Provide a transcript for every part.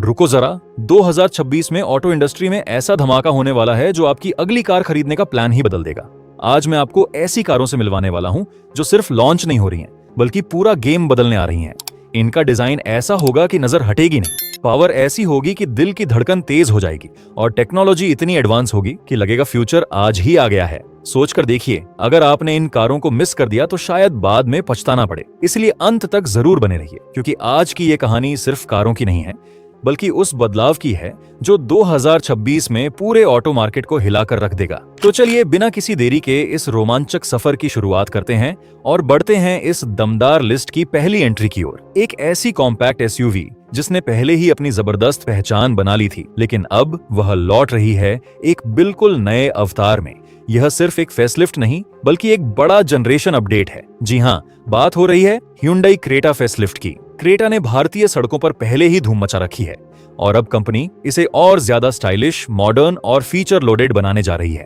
रुको जरा, 2026 में ऑटो इंडस्ट्री में ऐसा धमाका होने वाला है जो आपकी अगली कार खरीदने का प्लान ही बदल देगा। आज मैं आपको ऐसी कारों से मिलवाने वाला हूं जो सिर्फ लॉन्च नहीं हो रही हैं, बल्कि पूरा गेम बदलने आ रही हैं। इनका डिजाइन ऐसा होगा कि नजर हटेगी नहीं, पावर ऐसी होगी कि दिल की धड़कन तेज हो जाएगी, और टेक्नोलॉजी इतनी एडवांस होगी कि लगेगा फ्यूचर आज ही आ गया है। सोच कर देखिए, अगर आपने इन कारों को मिस कर दिया तो शायद बाद में पछताना पड़े। इसलिए अंत तक जरूर बने रहिए, क्योंकि आज की ये कहानी सिर्फ कारों की नहीं है, बल्कि उस बदलाव की है जो 2026 में पूरे ऑटो मार्केट को हिलाकर रख देगा। तो चलिए बिना किसी देरी के इस रोमांचक सफर की शुरुआत करते हैं और बढ़ते हैं इस दमदार लिस्ट की पहली एंट्री की ओर। एक ऐसी कॉम्पैक्ट एसयूवी जिसने पहले ही अपनी जबरदस्त पहचान बना ली थी, लेकिन अब वह लौट रही है एक बिल्कुल नए अवतार में। यह सिर्फ एक फेसलिफ्ट नहीं, बल्कि एक बड़ा जनरेशन अपडेट है। जी हाँ, बात हो रही है Hyundai क्रेटा फेसलिफ्ट की। क्रेटा ने भारतीय सड़कों पर पहले ही धूम मचा रखी है, और अब कंपनी इसे और ज्यादा स्टाइलिश, मॉडर्न और फीचर लोडेड बनाने जा रही है।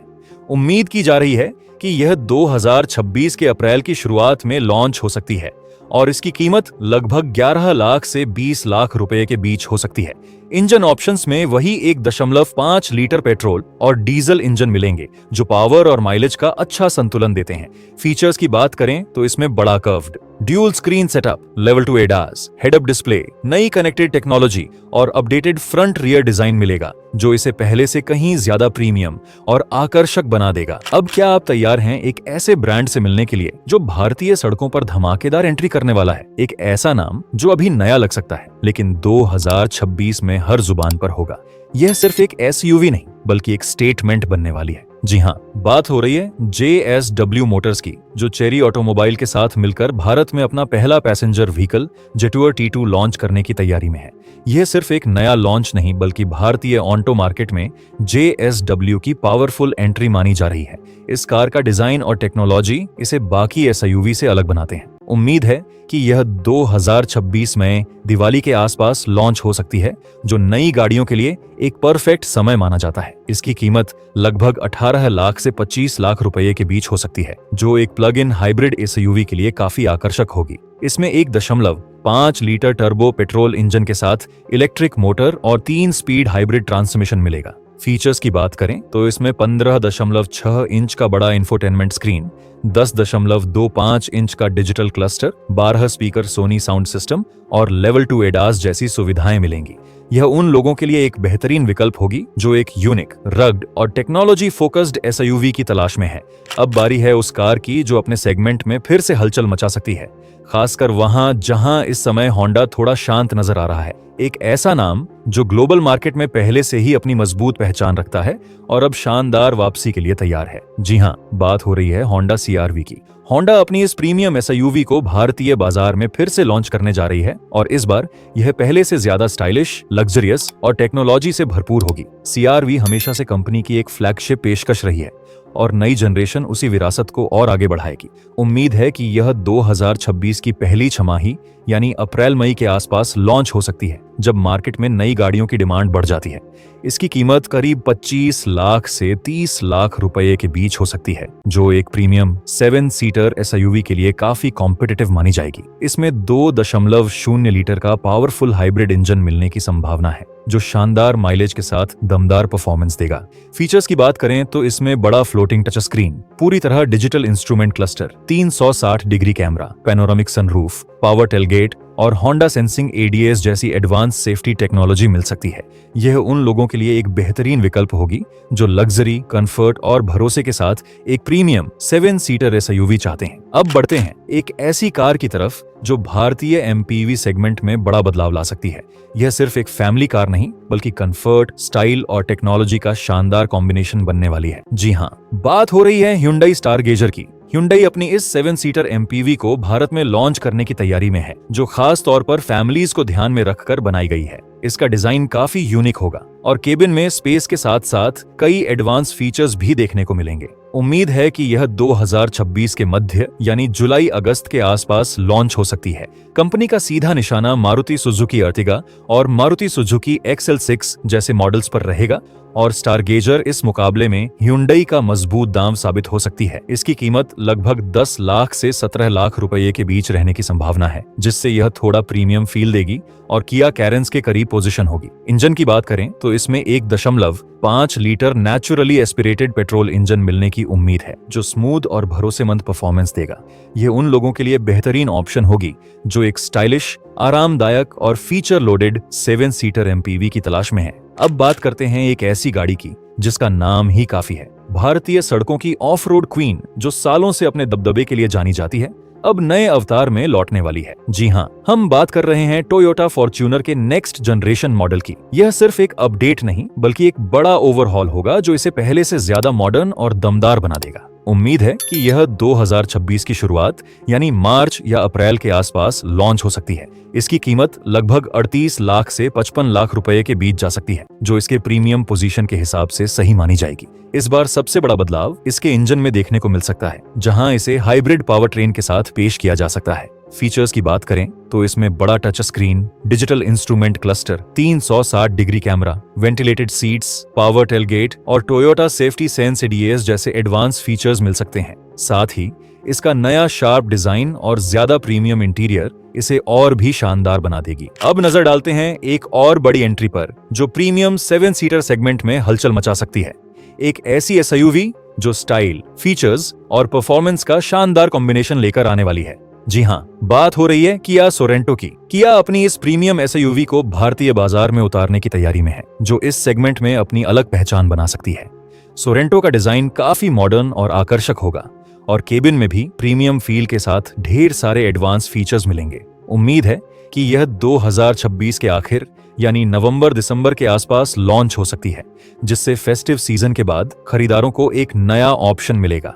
उम्मीद की जा रही है कि यह 2026 के अप्रैल की शुरुआत में लॉन्च हो सकती है, और इसकी कीमत लगभग 11 लाख से 20 लाख रुपए के बीच हो सकती है। इंजन ऑप्शंस में वही 1.5 लीटर पेट्रोल और डीजल इंजन मिलेंगे, जो पावर और माइलेज का अच्छा संतुलन देते हैं। फीचर्स की बात करें तो इसमें बड़ा curved dual screen setup, level 2 ADAS, head up display, नई कनेक्टेड टेक्नोलॉजी और अपडेटेड फ्रंट रियर डिजाइन मिलेगा, जो इसे पहले से कहीं ज्यादा प्रीमियम और आकर्षक बना देगा। अब क्या आप तैयार हैं एक ऐसे ब्रांड से मिलने के लिए जो भारतीय सड़कों पर धमाकेदार एंट्री करने वाला है? एक ऐसा नाम जो अभी नया लग सकता है, लेकिन 2026 में हर जुबान पर होगा। यह सिर्फ एक एसयूवी नहीं, बल्कि एक स्टेटमेंट बनने वाली है। जी हाँ, बात हो रही है JSW मोटर्स की, जो चेरी ऑटोमोबाइल के साथ मिलकर भारत में अपना पहला पैसेंजर व्हीकल जेटुअर T2 लॉन्च करने की तैयारी में है। यह सिर्फ एक नया लॉन्च नहीं, बल्कि भारतीय ऑटो मार्केट में JSW की पावरफुल एंट्री मानी जा रही है। इस कार का डिजाइन और टेक्नोलॉजी इसे बाकी एसयूवी से अलग बनाते हैं। उम्मीद है कि यह 2026 में दिवाली के आसपास लॉन्च हो सकती है, जो नई गाड़ियों के लिए एक परफेक्ट समय माना जाता है। इसकी कीमत लगभग 18 लाख से 25 लाख रुपए के बीच हो सकती है, जो एक प्लग इन हाइब्रिड एसयूवी के लिए काफी आकर्षक होगी। इसमें 1.5 लीटर टर्बो पेट्रोल इंजन के साथ इलेक्ट्रिक मोटर और 3 स्पीड हाइब्रिड ट्रांसमिशन मिलेगा। फीचर्स की बात करें तो इसमें 15.6 इंच का बड़ा इंफोटेनमेंट स्क्रीन, 10.25 इंच का digital cluster, 12 speaker Sony sound system और लेवल 2 ADAS जैसी सुविधाएं मिलेंगी। यह उन लोगों के लिए एक बेहतरीन विकल्प होगी जो एक यूनिक, रग्ड और टेक्नोलॉजी फोकस्ड एसयूवी की तलाश में है। अब बारी है उस कार की जो अपने सेगमेंट में फिर से हलचल मचा सकती है, खासकर वहां जहां इस समय होंडा थोड़ा शांत नजर आ रहा है। एक ऐसा नाम जो ग्लोबल मार्केट में पहले से ही अपनी मजबूत पहचान रखता है और अब शानदार वापसी के लिए तैयार है। जी हाँ, बात हो रही है होंडा CR-V की। होंडा अपनी इस प्रीमियम एसयूवी को भारतीय बाजार में फिर से लॉन्च करने जा रही है, और इस बार यह पहले से ज्यादा स्टाइलिश, लग्जरियस और टेक्नोलॉजी से भरपूर होगी। CR-V हमेशा से कंपनी की एक फ्लैगशिप पेशकश रही है, और नई जनरेशन उसी विरासत को और आगे बढ़ाएगी। उम्मीद है कि यह 2026 की पहली छमाही यानी अप्रैल-मई के आसपास लॉन्च हो सकती है, जब मार्केट में नई गाड़ियों की डिमांड बढ़ जाती है। इसकी कीमत करीब 25 लाख से 30 लाख रुपए के बीच हो सकती है, जो एक प्रीमियम 7 सीटर एसयूवी के लिए काफी कॉम्पिटिटिव मानी जाएगी। इसमें 2.0 लीटर का पावरफुल हाइब्रिड इंजन मिलने की संभावना है, जो शानदार माइलेज के साथ दमदार परफॉर्मेंस देगा। फीचर्स की बात करें तो इसमें बड़ा फ्लोटिंग टच स्क्रीन, पूरी तरह digital instrument cluster, 360 degree camera, panoramic sunroof, power tailgate और होंडा सेंसिंग ADAS जैसी एडवांस सेफ्टी टेक्नोलॉजी मिल सकती है। यह उन लोगों के लिए एक बेहतरीन विकल्प होगी जो लग्जरी, कंफर्ट और भरोसे के साथ एक प्रीमियम 7 सीटर एसयूवी चाहते हैं। अब बढ़ते हैं एक ऐसी कार की तरफ जो भारतीय MPV सेगमेंट में बड़ा बदलाव ला सकती है। यह सिर्फ एक फैमिली कार नहीं, बल्कि कंफर्ट, स्टाइल और टेक्नोलॉजी का शानदार कॉम्बिनेशन बनने वाली है। जी हाँ, बात हो रही है Hyundai Stargazer की। Hyundai अपनी इस 7 सीटर MPV को भारत में लॉन्च करने की तैयारी में है, जो खास तौर पर फैमिलीज को ध्यान में रखकर बनाई गई है। इसका डिजाइन काफी यूनिक होगा, और केबिन में स्पेस के साथ साथ कई एडवांस फीचर्स भी देखने को मिलेंगे। उम्मीद है कि यह 2026 के मध्य यानी जुलाई-अगस्त के आसपास लॉन्च हो सकती है। कंपनी का सीधा निशाना मारुति सुजुकी अर्टिगा और मारुति सुजुकी XL6 जैसे मॉडल्स पर रहेगा, और स्टारगेजर इस मुकाबले में Hyundai का मजबूत दांव साबित हो सकती है। इसकी कीमत लगभग 10 लाख से 17 लाख रुपए के बीच रहने की संभावना है, जिससे यह थोड़ा प्रीमियम फील देगी और किया कैरेंस के करीब पोजीशन होगी। इंजन की बात करें तो इसमें 1.5 litre naturally aspirated petrol engine मिलने की उम्मीद है, जो स्मूथ और भरोसेमंद परफॉर्मेंस देगा। यह उन लोगों के लिए बेहतरीन ऑप्शन होगी जो एक स्टाइलिश, आरामदायक और फीचर लोडेड 7 सीटर एमपीवी की तलाश में है। अब बात करते हैं एक ऐसी गाड़ी की जिसका नाम ही काफी है। भारतीय सड़कों की ऑफ रोड क्वीन, जो सालों से अपने दबदबे के लिए जानी जाती है, अब नए अवतार में लौटने वाली है। जी हाँ, हम बात कर रहे हैं टोयोटा फॉर्च्यूनर के नेक्स्ट जनरेशन मॉडल की। यह सिर्फ एक अपडेट नहीं, बल्कि एक बड़ा ओवरहॉल होगा जो इसे पहले से ज्यादा मॉडर्न और दमदार बना देगा। उम्मीद है कि यह 2026 की शुरुआत यानी मार्च या अप्रैल के आसपास लॉन्च हो सकती है। इसकी कीमत लगभग 38 लाख से 55 लाख रुपए के बीच जा सकती है, जो इसके प्रीमियम पोजीशन के हिसाब से सही मानी जाएगी। इस बार सबसे बड़ा बदलाव इसके इंजन में देखने को मिल सकता है, जहां इसे हाइब्रिड पावर ट्रेन के साथ पेश किया जा सकता है। फीचर्स की बात करें तो इसमें बड़ा touch screen, digital instrument cluster, 360 degree camera, ventilated seats, power tailgate और टोयोटा सेफ्टी सेंस एडीएस जैसे एडवांस फीचर्स मिल सकते हैं। साथ ही इसका नया शार्प डिजाइन और ज्यादा प्रीमियम इंटीरियर इसे और भी शानदार बना देगी। अब नजर डालते हैं एक और बड़ी एंट्री पर, जो प्रीमियम 7 सीटर सेगमेंट में हलचल मचा सकती है। एक ऐसी एसयूवी जो स्टाइल, फीचर्स और परफॉर्मेंस का शानदार कॉम्बिनेशन लेकर आने वाली है। जी हाँ, बात हो रही है किया सोरेंटो की। किया अपनी इस प्रीमियम एसयूवी को भारतीय बाजार में उतारने की तैयारी में है, जो इस सेगमेंट में अपनी अलग पहचान बना सकती है। सोरेंटो का डिजाइन काफी मॉडर्न और आकर्षक होगा और केबिन में भी प्रीमियम फील के साथ ढेर सारे एडवांस फीचर्स मिलेंगे। उम्मीद है कि यह 2026 के आखिर यानी नवंबर-दिसंबर के आसपास लॉन्च हो सकती है, जिससे फेस्टिव सीजन के बाद खरीदारों को एक नया ऑप्शन मिलेगा।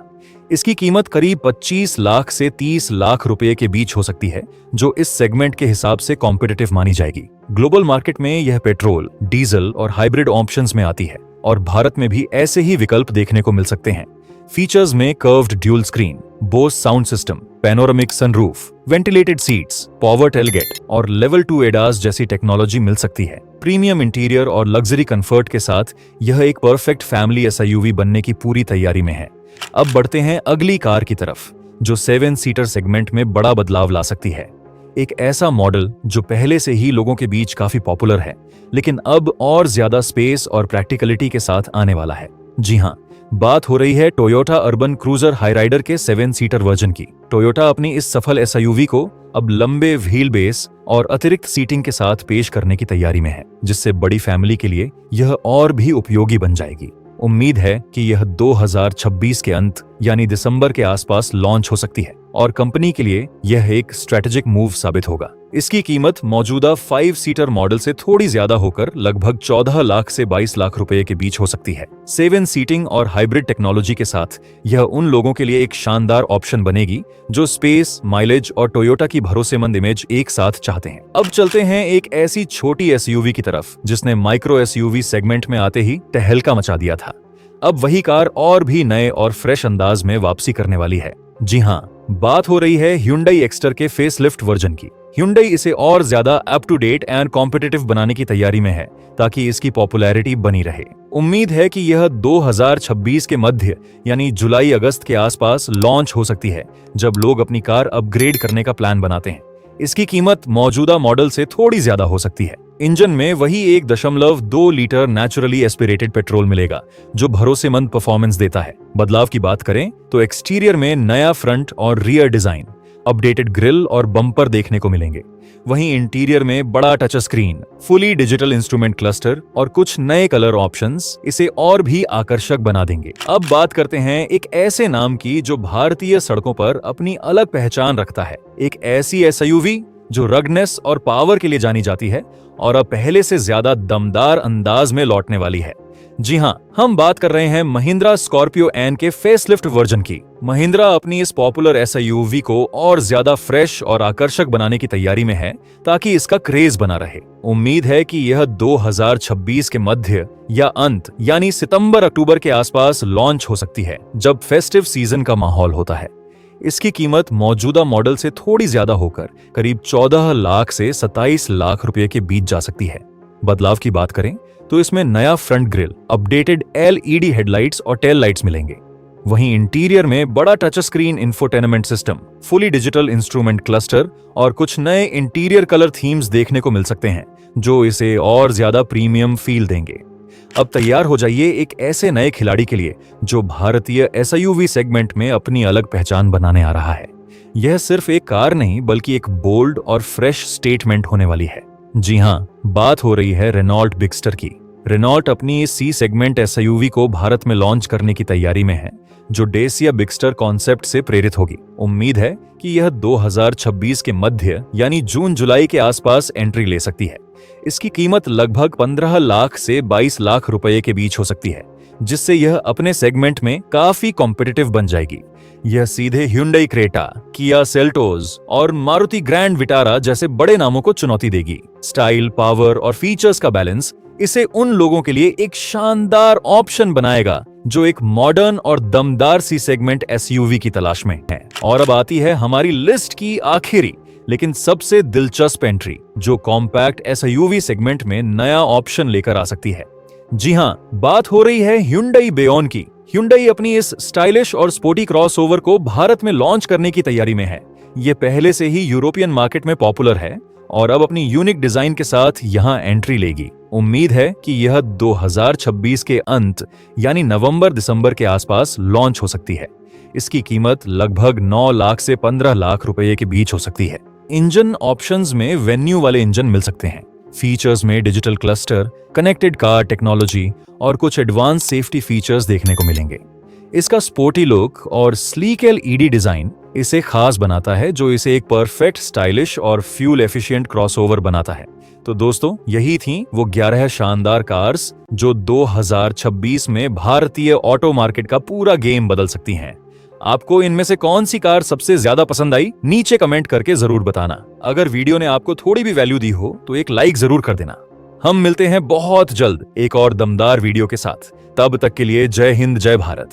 इसकी कीमत करीब 25 लाख से 30 लाख रुपए के बीच हो सकती है, जो इस सेगमेंट के हिसाब से कॉम्पिटिटिव मानी जाएगी। ग्लोबल मार्केट में यह पेट्रोल, डीजल और हाइब्रिड ऑप्शंस में आती है और भारत में भी ऐसे ही विकल्प देखने को मिल सकते हैं। फीचर्स में curved dual screen, Bose sound system, panoramic sunroof, ventilated seats, power tailgate और लेवल 2 एडास जैसी टेक्नोलॉजी मिल सकती है। प्रीमियम इंटीरियर और लग्जरी कंफर्ट के साथ यह एक परफेक्ट फैमिली एसयूवी बनने की पूरी तैयारी में है। अब बढ़ते हैं अगली कार की तरफ, जो 7 सीटर सेगमेंट में बड़ा बदलाव ला सकती है। एक ऐसा मॉडल जो पहले से ही लोगों के बीच काफी पॉपुलर है, लेकिन अब और ज्यादा स्पेस और प्रैक्टिकलिटी के साथ आने वाला है। जी हाँ, बात हो रही है टोयोटा अर्बन क्रूजर हाईराइडर के 7 सीटर वर्जन की। टोयोटा अपनी इस सफल एसयूवी को अब लंबे व्हील बेस और अतिरिक्त सीटिंग के साथ पेश करने की तैयारी में है, जिससे बड़ी फैमिली के लिए यह और भी उपयोगी बन जाएगी। उम्मीद है कि यह 2026 के अंत यानी दिसंबर के आसपास लॉन्च हो सकती है और कंपनी के लिए यह एक स्ट्रेटेजिक मूव साबित होगा। इसकी कीमत मौजूदा 5 सीटर मॉडल से थोड़ी ज्यादा होकर लगभग 14 लाख से 22 लाख रुपए के बीच हो सकती है। 7 सीटिंग और हाइब्रिड टेक्नोलॉजी के साथ यह उन लोगों के लिए एक शानदार ऑप्शन बनेगी जो स्पेस, माइलेज और टोयोटा की भरोसेमंद इमेज एक साथ चाहते हैं। अब चलते हैं एक ऐसी छोटी एसयूवी की तरफ जिसने माइक्रो एसयूवी सेगमेंट में आते ही तहलका मचा दिया था। अब वही कार और भी नए और फ्रेश अंदाज में वापसी करने वाली है। जी हाँ, बात हो रही है Hyundai एक्स्टर के फेसलिफ्ट वर्जन की। Hyundai इसे और ज्यादा up to date and competitive बनाने की तैयारी में है, ताकि इसकी पॉपुलैरिटी बनी रहे। उम्मीद है कि यह 2026 के मध्य यानी जुलाई-अगस्त के आसपास लॉन्च हो सकती है, जब लोग अपनी कार अपग्रेड करने का प्लान बनाते हैं। इसकी कीमत मौजूदा मॉडल से थोड़ी ज्यादा हो सकती है। इंजन में वही 1.2 लीटर नेचुरली एस्पिरेटेड पेट्रोल मिलेगा, जो भरोसेमंद परफॉर्मेंस देता है। बदलाव की बात करें तो एक्सटीरियर में नया फ्रंट और रियर डिजाइन, अपडेटेड ग्रिल और बम्पर देखने को मिलेंगे। वहीं इंटीरियर में बड़ा touch screen, fully digital instrument cluster और कुछ नए कलर ऑप्शंस इसे और भी आकर्षक बना देंगे। अब बात करते हैं एक ऐसे नाम की जो भारतीय सड़कों पर अपनी अलग पहचान रखता है। एक ऐसी एसयूवी जो रगनेस और पावर के लिए जानी जाती है और अब पहले से ज्यादा दमदार अंदाज में लौटने वाली है। जी हाँ, हम बात कर रहे हैं महिंद्रा स्कॉर्पियो एन के फेसलिफ्ट वर्जन की। महिंद्रा अपनी इस पॉपुलर एसयूवी को और ज्यादा फ्रेश और आकर्षक बनाने की तैयारी में है, ताकि इसका क्रेज बना रहे। उम्मीद है कि यह 2026 के मध्य या अंत यानी सितंबर-अक्टूबर के आसपास लॉन्च हो सकती है, जब फेस्टिव सीजन का माहौल होता है। इसकी कीमत मौजूदा मॉडल से थोड़ी ज्यादा होकर करीब 14 लाख से 27 लाख रुपए के बीच जा सकती है। बदलाव की बात करें तो इसमें नया front grille, updated LED headlights और टेल लाइट्स मिलेंगे। वहीं इंटीरियर में बड़ा touch screen infotainment system, fully digital instrument cluster और कुछ नए इंटीरियर कलर थीम्स देखने को मिल सकते हैं, जो इसे और ज्यादा प्रीमियम फील देंगे। अब तैयार हो जाइए एक ऐसे नए खिलाड़ी के लिए जो भारतीय एसयूवी सेगमेंट में अपनी अलग पहचान बनाने आ रहा है। यह सिर्फ एक कार नहीं बल्कि एक बोल्ड और फ्रेश स्टेटमेंट होने वाली है। जी हां, बात हो रही है रेनॉल्ट बिगस्टर की। रेनॉल्ट अपनी इस सी सेगमेंट एसयूवी को भारत में लॉन्च करने की तैयारी में है, जो डेसिया बिगस्टर कॉन्सेप्ट से प्रेरित होगी। उम्मीद है कि यह 2026 के मध्य यानी जून जुलाई के आसपास एंट्री ले सकती है। इसकी कीमत लगभग 15 लाख से 22 लाख रुपए के बीच हो सकती है, जिससे यह अपने सेगमेंट में काफी कॉम्पिटिटिव बन जाएगी। यह सीधे Hyundai क्रेटा, किया सेल्टोस और मारुति ग्रैंड विटारा जैसे बड़े नामों को चुनौती देगी। स्टाइल, पावर और फीचर्स का बैलेंस इसे उन लोगों के लिए एक शानदार ऑप्शन बनाएगा जो एक मॉडर्न और दमदार सी सेगमेंट एसयूवी की तलाश में है। और अब आती है हमारी लिस्ट की आखिरी लेकिन सबसे दिलचस्प एंट्री, जो कॉम्पैक्ट एसयूवी सेगमेंट में नया ऑप्शन लेकर आ सकती है। जी हां, बात हो रही है Hyundai बेयोन की। Hyundai अपनी इस स्टाइलिश और स्पोर्टी क्रॉसओवर को भारत में लॉन्च करने की तैयारी में है। यह पहले से ही यूरोपियन मार्केट में पॉपुलर है और अब अपनी यूनिक डिजाइन के साथ यहां एंट्री लेगी। उम्मीद है कि यह 2026 के अंत यानी नवंबर-दिसंबर के आसपास लॉन्च हो सकती है। इसकी कीमत लगभग 9 लाख से 15 लाख रुपए के बीच हो सकती है। इंजन ऑप्शंस में वेन्यू वाले इंजन मिल सकते हैं। फीचर्स में digital cluster, connected car technology और कुछ एडवांस सेफ्टी फीचर्स देखने को मिलेंगे। इसका स्पोर्टी लुक और स्लीक एलईडी डिजाइन इसे खास बनाता है, जो इसे एक परफेक्ट स्टाइलिश और फ्यूल एफिशिएंट क्रॉसओवर बनाता है। तो दोस्तों, यही थी वो 11 शानदार कार्स जो 2026 में भारतीय ऑटो मार्केट का पूरा गेम बदल सकती हैं। आपको इनमें से कौन सी कार सबसे ज्यादा पसंद आई, नीचे कमेंट करके जरूर बताना। अगर वीडियो ने आपको थोड़ी भी वैल्यू दी हो तो एक लाइक जरूर कर देना। हम मिलते हैं बहुत जल्द एक और दमदार वीडियो के साथ। तब तक के लिए जय हिंद, जय भारत।